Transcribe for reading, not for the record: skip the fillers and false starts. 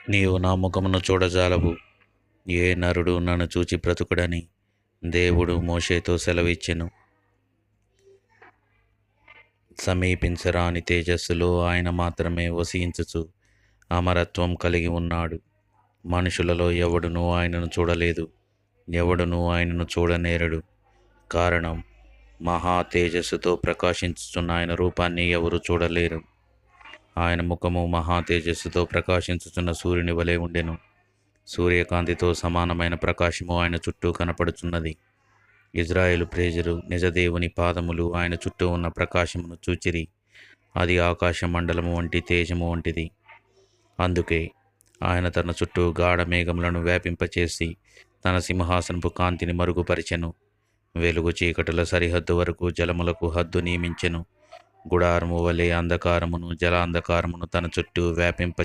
నీవు నా ముఖమును చూడజాలవు, ఏ నరుడు నన్ను చూచి బ్రతుకుడని దేవుడు మోషేతో సెలవిచ్చెను. సమీపించరాని తేజస్సులో ఆయన మాత్రమే వసించుచు అమరత్వం కలిగి ఉన్నాడు. మనుషులలో ఎవడునూ ఆయనను చూడలేదు, ఎవడునూ ఆయనను చూడనేరడు. కారణం, మహా తేజస్సుతో ప్రకాశించుచున్న ఆయన రూపాన్ని ఎవరు చూడలేరు. ఆయన ముఖము మహా తేజస్సుతో ప్రకాశించుచున్న సూర్యుని వలె ఉండెను. సూర్యకాంతితో సమానమైన ప్రకాశము ఆయన చుట్టూ కనపడుచున్నది. ఇజ్రాయేలు ప్రజలు నిజదేవుని పాదములు ఆయన చుట్టూ ఉన్న ప్రకాశమును చూచిరి. అది ఆకాశ మండలము వంటి తేజము వంటిది. అందుకే ఆయన తన చుట్టూ గాఢ మేఘములను వ్యాపింపచేసి తన సింహాసనపు కాంతిని మరుగుపరిచెను. వెలుగు చీకటుల సరిహద్దు వరకు జలములకు హద్దు నియమించెను. గుడారము వలె అంధకారమును జలాంధకారమును తన చుట్టూ వ్యాపింప